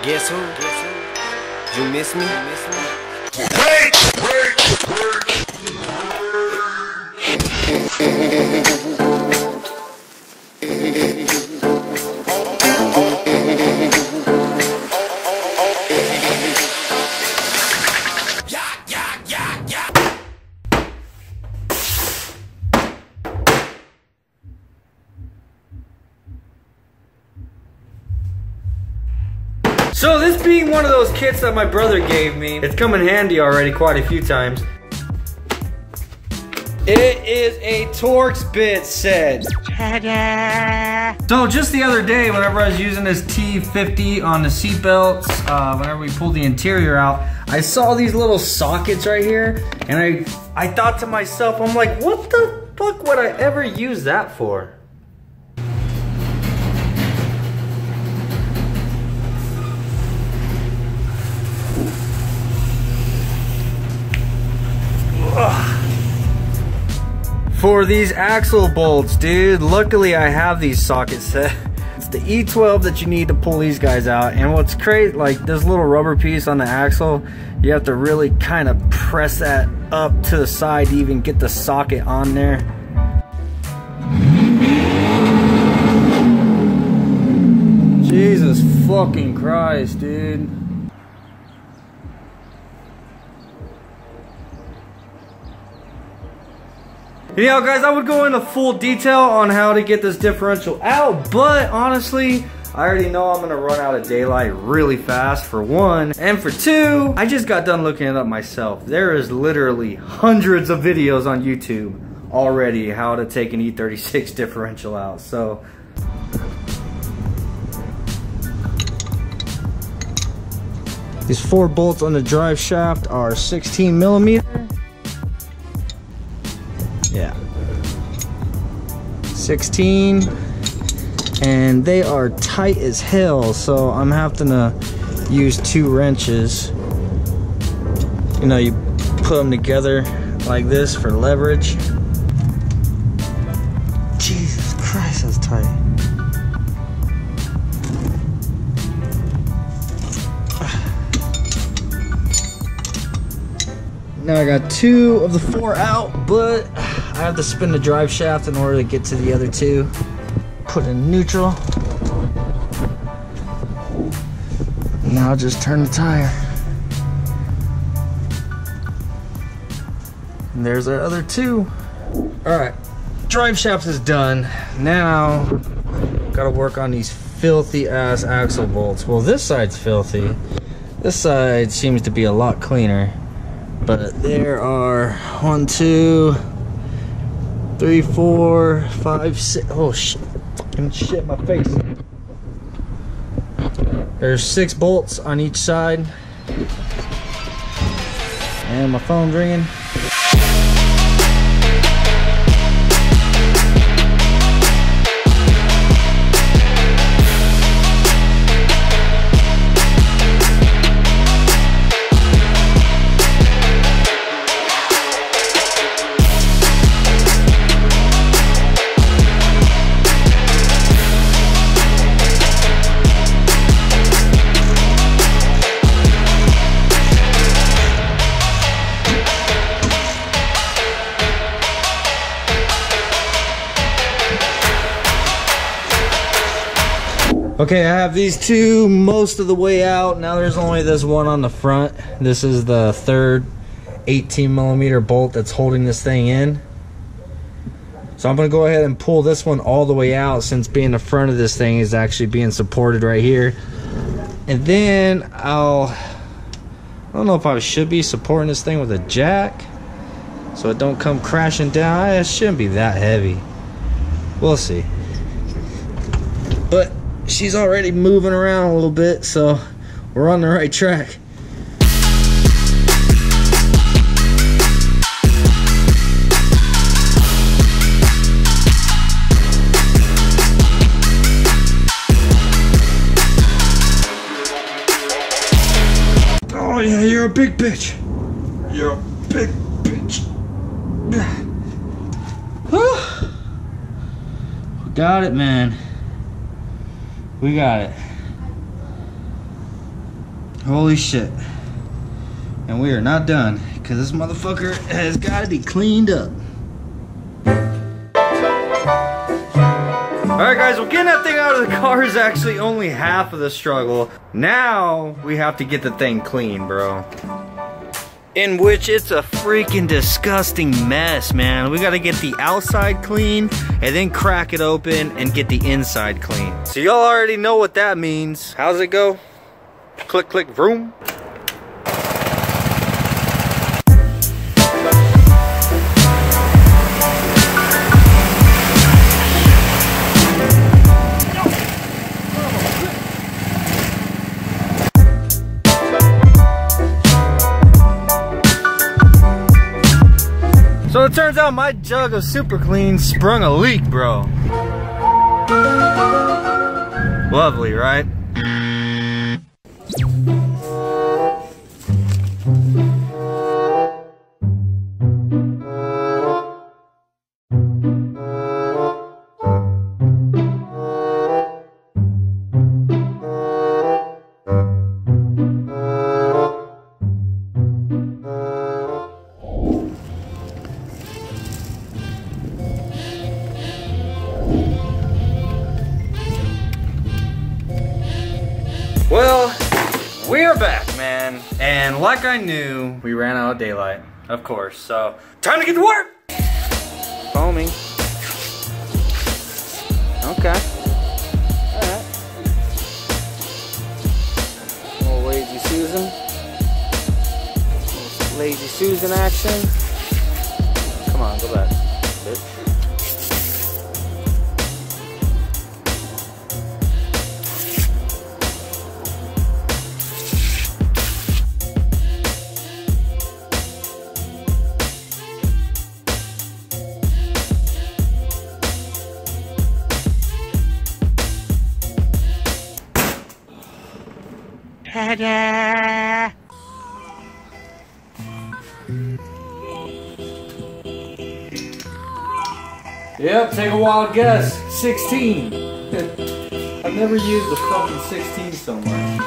Guess who? You miss me? So this being one of those kits that my brother gave me, it's come in handy already quite a few times. It is a Torx bit set. So just the other day, whenever I was using this T50 on the seat belts, whenever we pulled the interior out, I saw these little sockets right here, and I thought to myself, I'm like, what the fuck would I ever use that for? For these axle bolts, dude, luckily I have these sockets set. It's the E12 that you need to pull these guys out. And what's great, like this little rubber piece on the axle, you have to really kind of press that up to the side to even get the socket on there. Jesus fucking Christ, dude. You know, guys, I would go into full detail on how to get this differential out, but honestly, I already know I'm gonna run out of daylight really fast, for one, and for two, I just got done looking it up myself. There is literally hundreds of videos on YouTube already how to take an E36 differential out, so. These 4 bolts on the drive shaft are 16 millimeter. Yeah, 16, and they are tight as hell, so I'm having to use 2 wrenches. You know, you put them together like this for leverage. Jesus Christ, that's tight. Now I got 2 of the 4 out, but I have to spin the drive shaft in order to get to the other 2. Put in neutral. Now just turn the tire. And there's our other 2. Alright, drive shaft is done. Now, gotta work on these filthy ass axle bolts. Well, this side's filthy. This side seems to be a lot cleaner. But there are 1, 2, 3, 4, 5, 6. Oh shit! Fucking shit, my face. There's 6 bolts on each side, and my phone's ringing. Okay, I have these 2 most of the way out. Now there's only this one on the front. This is the 3rd 18 millimeter bolt that's holding this thing in. So I'm gonna go ahead and pull this one all the way out, since being the front of this thing is actually being supported right here. And then I don't know if I should be supporting this thing with a jack so it don't come crashing down. It shouldn't be that heavy. We'll see. But she's already moving around a little bit, so we're on the right track. Oh yeah, you're a big bitch. You're a big bitch. Got it, man. We got it. Holy shit. And we are not done, because this motherfucker has got to be cleaned up. Alright guys, well, getting that thing out of the car is actually only half of the struggle. Now we have to get the thing clean, bro. In which it's a freaking disgusting mess, man. We gotta get the outside clean and then crack it open and get the inside clean. So y'all already know what that means. How's it go? Click, click, vroom. So it turns out my jug of Super Clean sprung a leak, bro. Lovely, right? Well, we're back, man. And like I knew, we ran out of daylight, of course. So, time to get to work! Foaming. Okay. Alright. Little Lazy Susan. Little Lazy Susan action. Come on, go back. Bitch. Yep, take a wild guess. 16. I've never used the fucking 16 so much.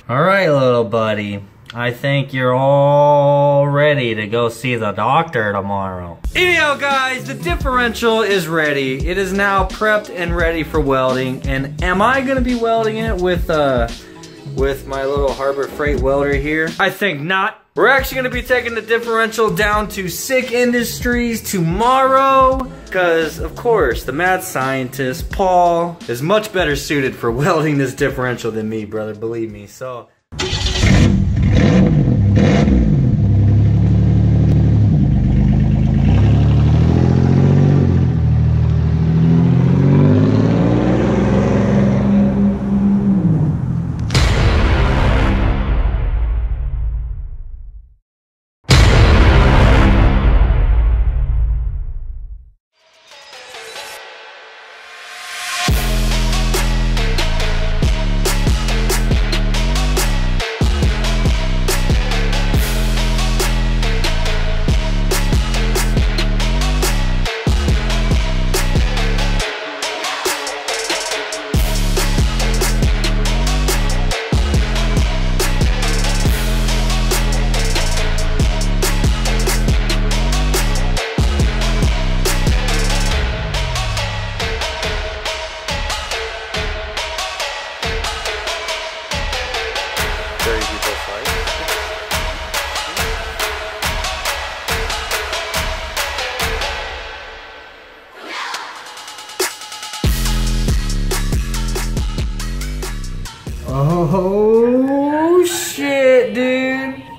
Alright, little buddy. I think you're all ready to go see the doctor tomorrow. Anyhow, guys, the differential is ready. It is now prepped and ready for welding. And am I gonna be welding it with my little Harbor Freight welder here? I think not. We're actually gonna be taking the differential down to Sic Industries tomorrow, because of course the mad scientist Paul is much better suited for welding this differential than me, brother, believe me. So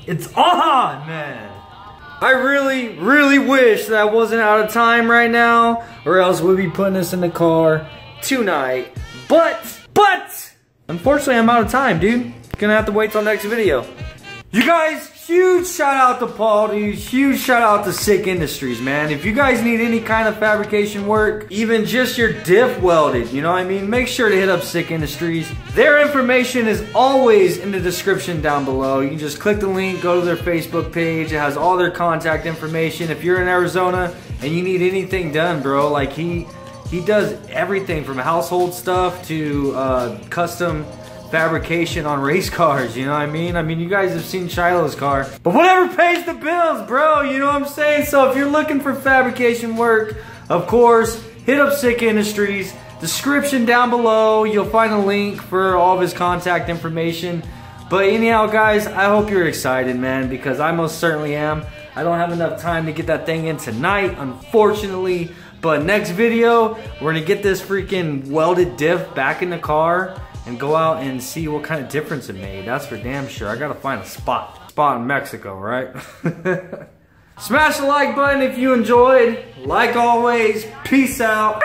It's on, man. I really wish that I wasn't out of time right now, or else we'd be putting this in the car tonight. But, unfortunately I'm out of time, dude. Gonna have to wait till next video. You guys, huge shout out to Paul, dude. Huge shout out to Sic Industries, man. If you guys need any kind of fabrication work, even just your diff welded, you know what I mean? Make sure to hit up Sic Industries. Their information is always in the description down below. You can just click the link, go to their Facebook page. It has all their contact information. If you're in Arizona and you need anything done, bro, like he does everything from household stuff to custom fabrication on race cars, you know what I mean? I mean, you guys have seen Shiloh's car. But whatever pays the bills, bro, you know what I'm saying? So if you're looking for fabrication work, of course, hit up Sic Industries. Description down below, you'll find a link for all of his contact information. But anyhow, guys, I hope you're excited, man, because I most certainly am. I don't have enough time to get that thing in tonight, unfortunately. But next video, we're gonna get this freaking welded diff back in the car and go out and see what kind of difference it made. That's for damn sure. I gotta find a spot in Mexico, right? Smash the like button if you enjoyed. Like always, peace out.